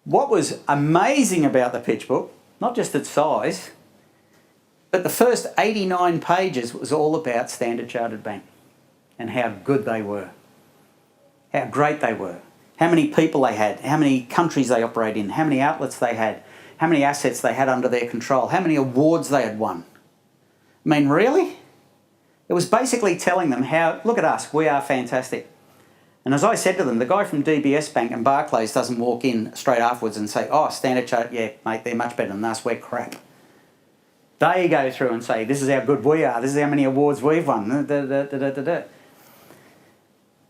What was amazing about the pitch book, not just its size, but the first 89 pages was all about Standard Chartered Bank and how good they were, how great they were, how many people they had, how many countries they operate in, how many outlets they had, how many assets they had under their control, how many awards they had won. I mean, really? It was basically telling them how, look at us, we are fantastic. And as I said to them, the guy from DBS Bank and Barclays doesn't walk in straight afterwards and say, oh, Standard Chartered, yeah, mate, they're much better than us, we're crap. They go through and say, this is how good we are, this is how many awards we've won. They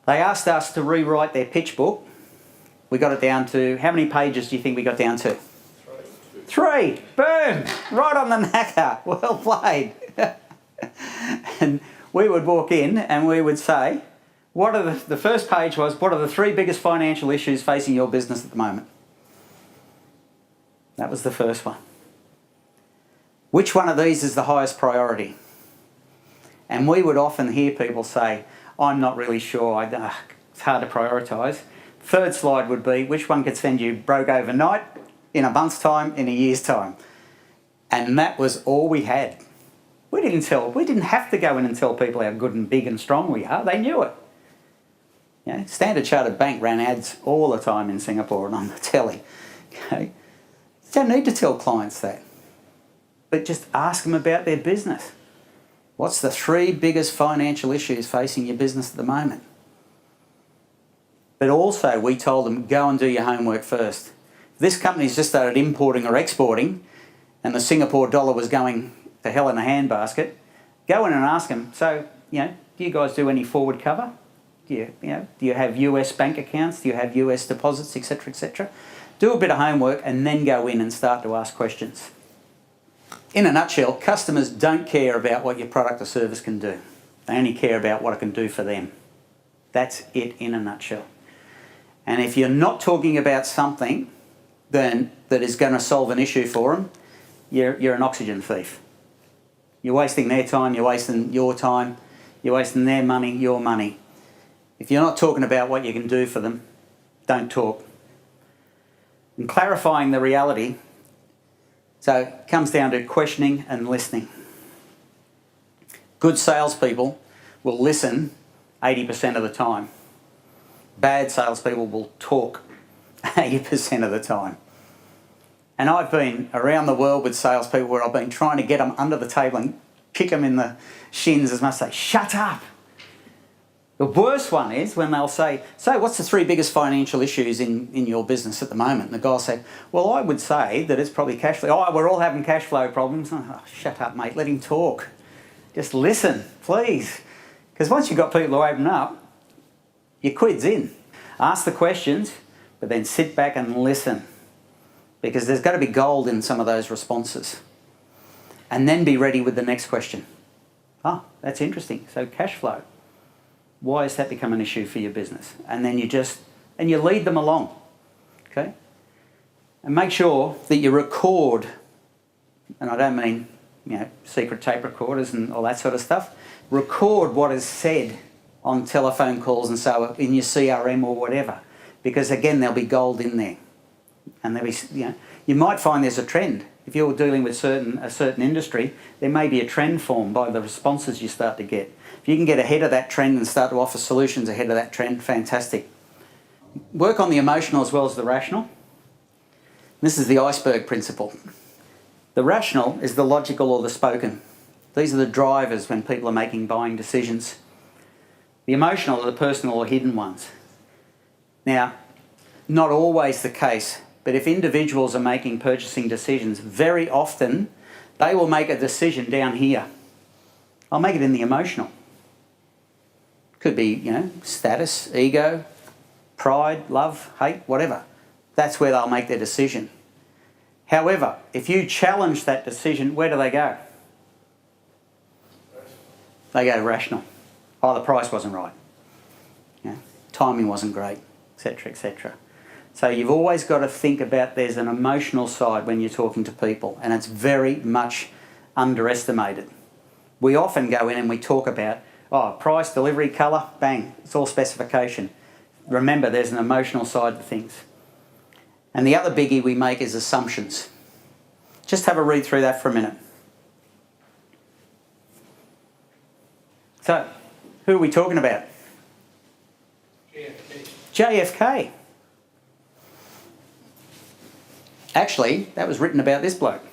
asked us to rewrite their pitch book. We got it down to, how many pages do you think we got down to? Three. Boom! Right on the knacker. Well played. And we would walk in and we would say, what are the first page was, what are the 3 biggest financial issues facing your business at the moment? That was the first one. Which one of these is the highest priority? And we would often hear people say, I'm not really sure, it's hard to prioritise. Third slide would be, which one could send you broke overnight, in a month's time, in a year's time? And that was all we had. We didn't have to go in and tell people how good and big and strong we are, they knew it. You know, Standard Chartered Bank ran ads all the time in Singapore and on the telly. Okay? You don't need to tell clients that. But just ask them about their business. What's the 3 biggest financial issues facing your business at the moment? But also we told them, go and do your homework first. If this company's just started importing or exporting and the Singapore dollar was going to hell in a handbasket, go in and ask them, so, you know, do you guys do any forward cover? Do you have US bank accounts? Do you have US deposits, etc., etc.? Do a bit of homework and then go in and start to ask questions. In a nutshell, customers don't care about what your product or service can do. They only care about what it can do for them. That's it in a nutshell. And if you're not talking about something then that is going to solve an issue for them, you're an oxygen thief. You're wasting their time, you're wasting your time, you're wasting their money, your money. If you're not talking about what you can do for them, don't talk. And clarifying the reality, so it comes down to questioning and listening. Good salespeople will listen 80% of the time. Bad salespeople will talk 80% of the time. And I've been around the world with salespeople where I've been trying to get them under the table and kick them in the shins as much as say, shut up. The worst one is when they'll say, so what's the 3 biggest financial issues in your business at the moment? And the guy will say, well, I would say that it's probably cash flow. Oh, we're all having cash flow problems. Oh, shut up, mate. Let him talk. Just listen, please. Because once you've got people who open up, your quid's in. Ask the questions, but then sit back and listen. Because there's got to be gold in some of those responses. And then be ready with the next question. Oh, that's interesting. So cash flow. Why has that become an issue for your business? And then you lead them along, okay? And make sure that you record, and I don't mean, secret tape recorders and all that sort of stuff. Record what is said on telephone calls and so in your CRM or whatever, because again, there'll be gold in there. And there'll be, you might find there's a trend. If you're dealing with a certain industry, there may be a trend formed by the responses you start to get. If you can get ahead of that trend and start to offer solutions ahead of that trend, fantastic. Work on the emotional as well as the rational. This is the Iceberg Principle. The rational is the logical or the spoken. These are the drivers when people are making buying decisions. The emotional are the personal or hidden ones. Now, not always the case, but if individuals are making purchasing decisions, very often they will make a decision down here. I'll make it in the emotional. Could be, status, ego, pride, love, hate, whatever. That's where they'll make their decision. However, if you challenge that decision, where do they go? They go rational. Oh, the price wasn't right. Timing wasn't great, etc., etc. So you've always got to think about there's an emotional side when you're talking to people, and it's very much underestimated. We often go in and we talk about, price, delivery, colour, bang, it's all specification. Remember, there's an emotional side to things. And the other biggie we make is assumptions. Just have a read through that for a minute. So, who are we talking about? JFK. Actually, that was written about this bloke.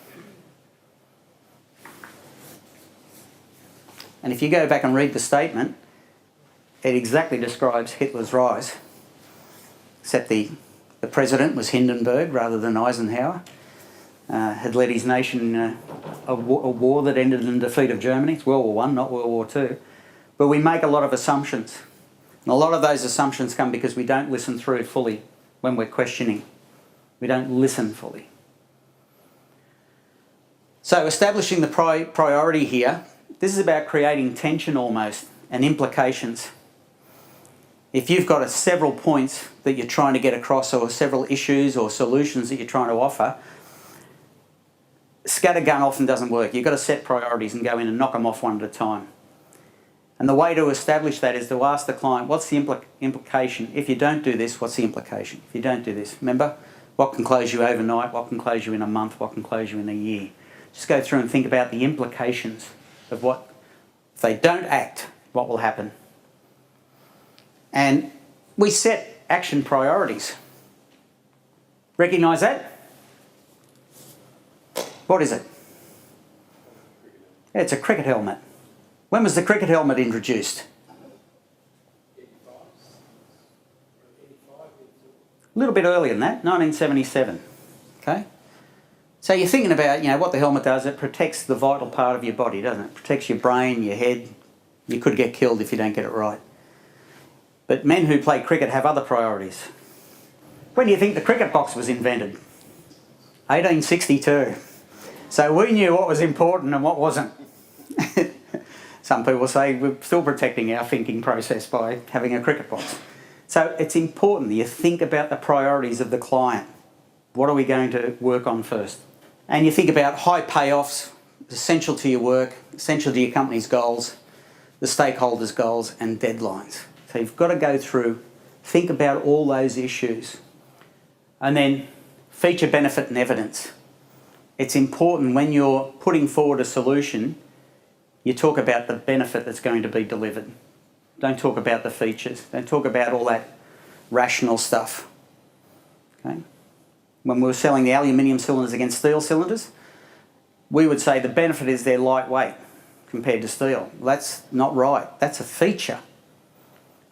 And if you go back and read the statement, it exactly describes Hitler's rise. Except the president was Hindenburg rather than Eisenhower. Had led his nation a war that ended in the defeat of Germany. It's World War I, not World War II. But we make a lot of assumptions. And a lot of those assumptions come because we don't listen through fully when we're questioning. We don't listen fully. So establishing the priority here, this is about creating tension almost and implications. If you've got several points that you're trying to get across or several issues or solutions that you're trying to offer, scattergun often doesn't work. You've got to set priorities and go in and knock them off one at a time. And the way to establish that is to ask the client, what's the implication? If you don't do this, what's the implication? If you don't do this, remember, what can close you overnight? What can close you in a month? What can close you in a year? Just go through and think about the implications of what, if they don't act, what will happen. And we set action priorities. Recognise that? What is it? It's a cricket helmet. When was the cricket helmet introduced? A little bit earlier than that, 1977. Okay? So you're thinking about, what the helmet does. It protects the vital part of your body, doesn't it? It protects your brain, your head. You could get killed if you don't get it right. But men who play cricket have other priorities. When do you think the cricket box was invented? 1862. So we knew what was important and what wasn't. Some people say we're still protecting our thinking process by having a cricket box. So it's important that you think about the priorities of the client. What are we going to work on first? And you think about high payoffs, essential to your work, essential to your company's goals, the stakeholders' goals and deadlines. So you've got to go through, think about all those issues. And then feature, benefit and evidence. It's important when you're putting forward a solution, you talk about the benefit that's going to be delivered. Don't talk about the features. Don't talk about all that rational stuff. Okay? When we were selling the aluminium cylinders against steel cylinders, we would say the benefit is they're lightweight compared to steel. Well, that's not right. That's a feature.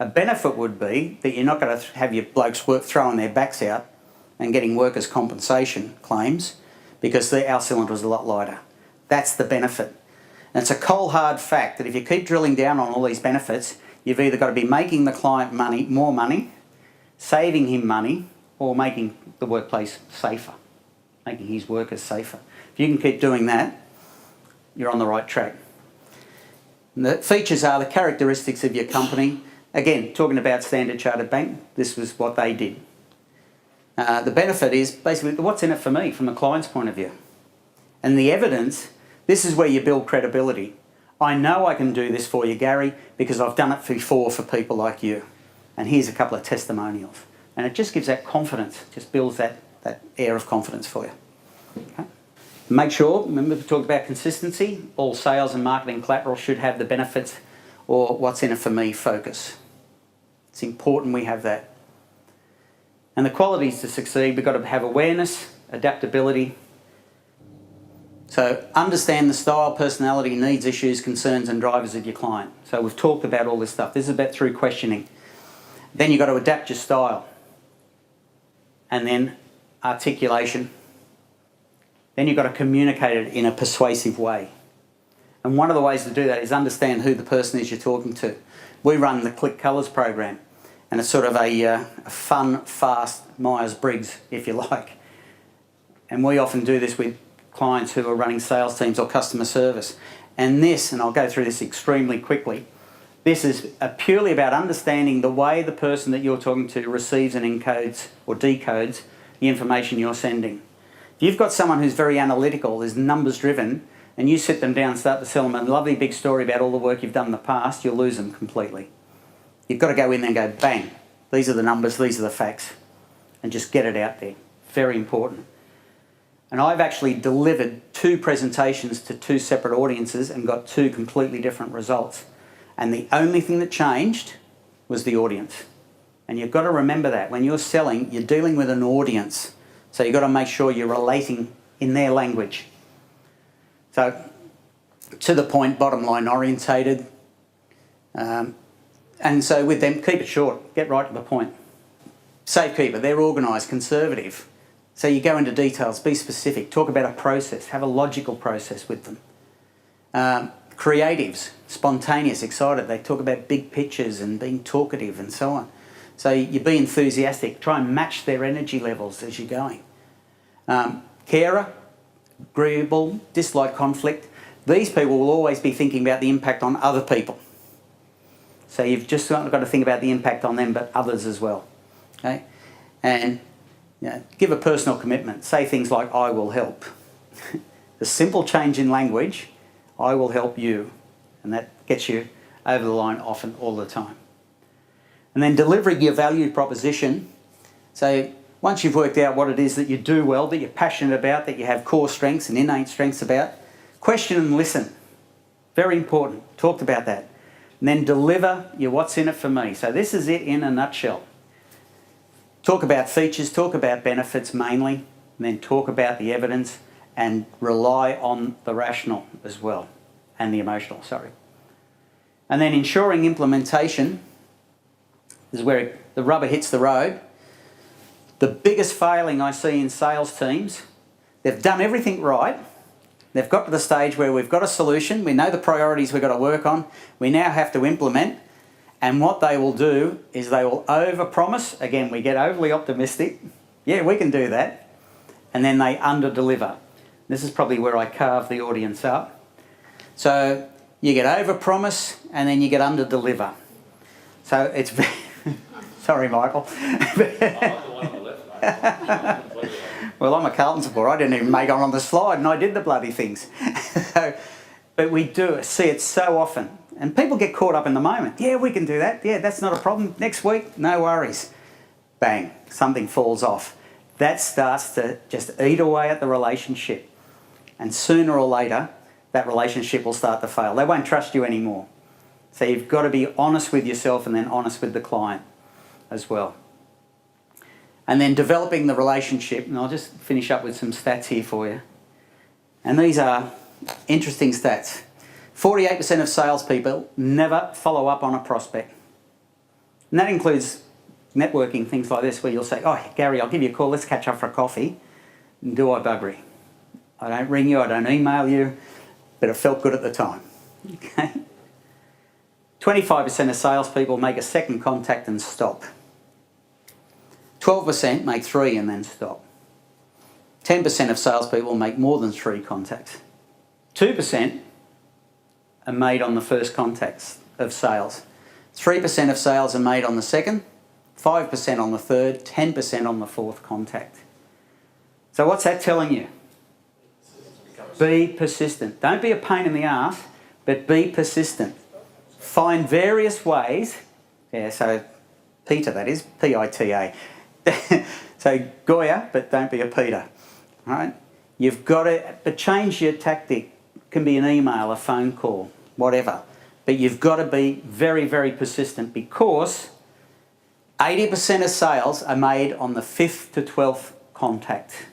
A benefit would be that you're not going to have your blokes throwing their backs out and getting workers' compensation claims because our cylinder was a lot lighter. That's the benefit. And it's a cold hard fact that if you keep drilling down on all these benefits, you've either got to be making the client more money, saving him money, or making the workplace safer, making his workers safer. If you can keep doing that, you're on the right track. And the features are the characteristics of your company. Again, talking about Standard Chartered Bank, this was what they did. The benefit is basically what's in it for me from the client's point of view. And the evidence, this is where you build credibility. I know I can do this for you, Gary, because I've done it before for people like you. And here's a couple of testimonials. And it just gives that confidence, just builds that air of confidence for you. Okay? Make sure, remember we talked about consistency, all sales and marketing collateral should have the benefits or what's in it for me focus. It's important we have that. And the qualities to succeed, we've got to have awareness, adaptability. So understand the style, personality, needs, issues, concerns and drivers of your client. So we've talked about all this stuff. This is about through questioning. Then you've got to adapt your style. And then articulation. Then you've got to communicate it in a persuasive way. And one of the ways to do that is understand who the person is you're talking to. We run the Click Colours program, and it's sort of a fun, fast Myers-Briggs, if you like. And we often do this with clients who are running sales teams or customer service. And this, and I'll go through this extremely quickly, this is purely about understanding the way the person that you're talking to receives and encodes or decodes the information you're sending. If you've got someone who's very analytical, is numbers driven, and you sit them down and start to sell them a lovely big story about all the work you've done in the past, you'll lose them completely. You've got to go in there and go, bang, these are the numbers, these are the facts, and just get it out there. Very important. And I've actually delivered 2 presentations to 2 separate audiences and got 2 completely different results. And the only thing that changed was the audience. And you've got to remember that. When you're selling, you're dealing with an audience. So you've got to make sure you're relating in their language. So, to the point, bottom line orientated. And so with them, keep it short. Get right to the point. Safekeeper, they're organised, conservative. So you go into details, be specific, talk about a process, have a logical process with them. Creatives, spontaneous, excited, they talk about big pictures and being talkative and so on. So you be enthusiastic, try and match their energy levels as you're going. Carer, agreeable, dislike conflict. These people will always be thinking about the impact on other people. So you've just not got to think about the impact on them, but others as well. Okay? And give a personal commitment. Say things like, I will help. The simple change in language, I will help you. And that gets you over the line often, all the time. And then delivering your value proposition. So once you've worked out what it is that you do well, that you're passionate about, that you have core strengths and innate strengths about, question and listen. Very important. Talked about that. And then deliver your what's in it for me. So this is it in a nutshell. Talk about features, talk about benefits mainly, and then talk about the evidence and rely on the rational as well, and the emotional, sorry. And then ensuring implementation is where the rubber hits the road. The biggest failing I see in sales teams, they've done everything right. They've got to the stage where we've got a solution, we know the priorities we've got to work on, we now have to implement, and what they will do is they will overpromise. Again, we get overly optimistic. Yeah, we can do that. And then they underdeliver. This is probably where I carve the audience up. So you get overpromise and then you get underdeliver. So it's very... Sorry, Michael. Well, I'm a Carlton supporter. I didn't even make it on the slide and I did the bloody things. But we do see it so often. And people get caught up in the moment. Yeah, we can do that. Yeah, that's not a problem. Next week, no worries. Bang, something falls off. That starts to just eat away at the relationship. And sooner or later, that relationship will start to fail. They won't trust you anymore. So you've got to be honest with yourself and then honest with the client as well. And then developing the relationship, and I'll just finish up with some stats here for you. And these are interesting stats. 48% of salespeople never follow up on a prospect. And that includes networking, things like this, where you'll say, oh, Gary, I'll give you a call, let's catch up for a coffee. And do I buggery? I don't ring you, I don't email you, but it felt good at the time. Okay? 25% of salespeople make a second contact and stop. 12% make 3 and then stop. 10% of salespeople make more than 3 contacts. 2% are made on the first contacts of sales. 3% of sales are made on the second, 5% on the third, 10% on the fourth contact. So what's that telling you? Be persistent. Don't be a pain in the arse, but be persistent. Find various ways. Yeah, so Peter, that is, P-I-T-A. So Goya, but don't be a Peter. All right? You've got to, but change your tactic. It can be an email, a phone call, whatever. But you've got to be very, very persistent because 80% of sales are made on the 5th to 12th contact.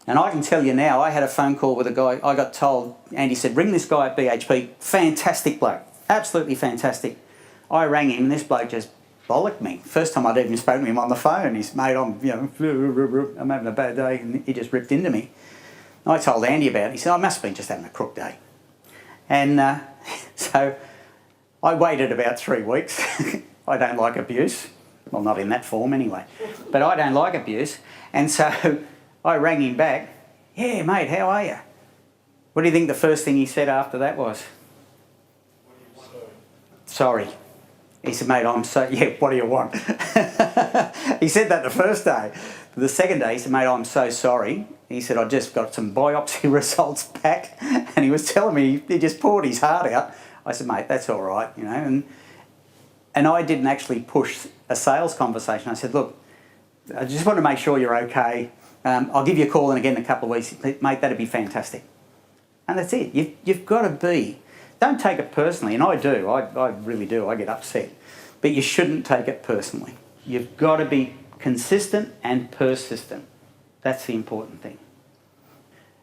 And I can tell you now, I had a phone call with a guy, I got told, Andy said, ring this guy at BHP, fantastic bloke, absolutely fantastic. I rang him and this bloke just bollocked me. First time I'd even spoken to him on the phone, he's mate, I'm having a bad day, and he just ripped into me. I told Andy about it, he said, I must have been just having a crook day. And so I waited about 3 weeks. I don't like abuse. Well, not in that form anyway. But I don't like abuse. And so I rang him back. Yeah, mate, how are you? What do you think the first thing he said after that was? Sorry. He said, mate, I'm so... Yeah, what do you want? He said that the first day. The second day, he said, mate, I'm so sorry. He said, I just got some biopsy results back. And he was telling me he just poured his heart out. I said, mate, that's all right, you know. And I didn't actually push a sales conversation. I said, look, I just want to make sure you're okay. I'll give you a call in again in a couple of weeks. Mate, that'd be fantastic. And that's it. You've got to be. Don't take it personally, and I do. I really do. I get upset. But you shouldn't take it personally. You've got to be consistent and persistent. That's the important thing.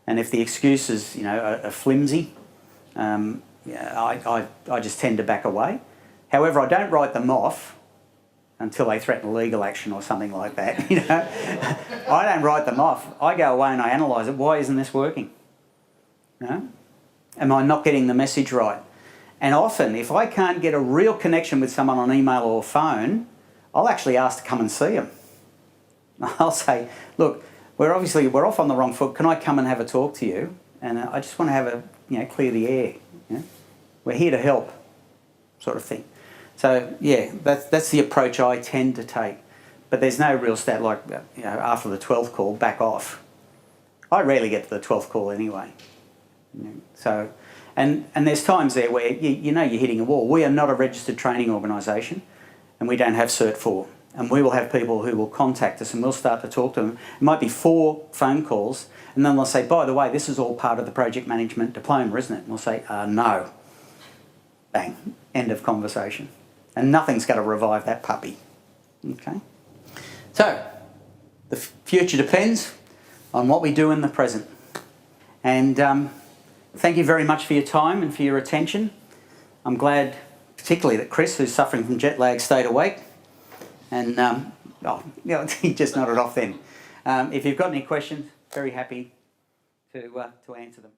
And if the excuses, are flimsy, I just tend to back away. However, I don't write them off until they threaten legal action or something like that. I don't write them off. I go away and I analyse it. Why isn't this working? Am I not getting the message right? And often, if I can't get a real connection with someone on email or phone, I'll actually ask to come and see them. I'll say, look, we're off on the wrong foot. Can I come and have a talk to you? And I just want to have clear the air. We're here to help, sort of thing. So yeah, that's the approach I tend to take. But there's no real stat like after the 12th call, back off. I rarely get to the 12th call anyway. So, and there's times there where you're hitting a wall. We are not a registered training organisation, and we don't have Cert 4. And we will have people who will contact us, and we'll start to talk to them. It might be 4 phone calls, and then they'll say, by the way, this is all part of the project management diploma, isn't it? And we'll say, no. Bang. End of conversation. And nothing's going to revive that puppy. Okay? So, the future depends on what we do in the present. And thank you very much for your time and for your attention. I'm glad, particularly that Chris, who's suffering from jet lag, stayed awake. And he just nodded off then. If you've got any questions, very happy to answer them.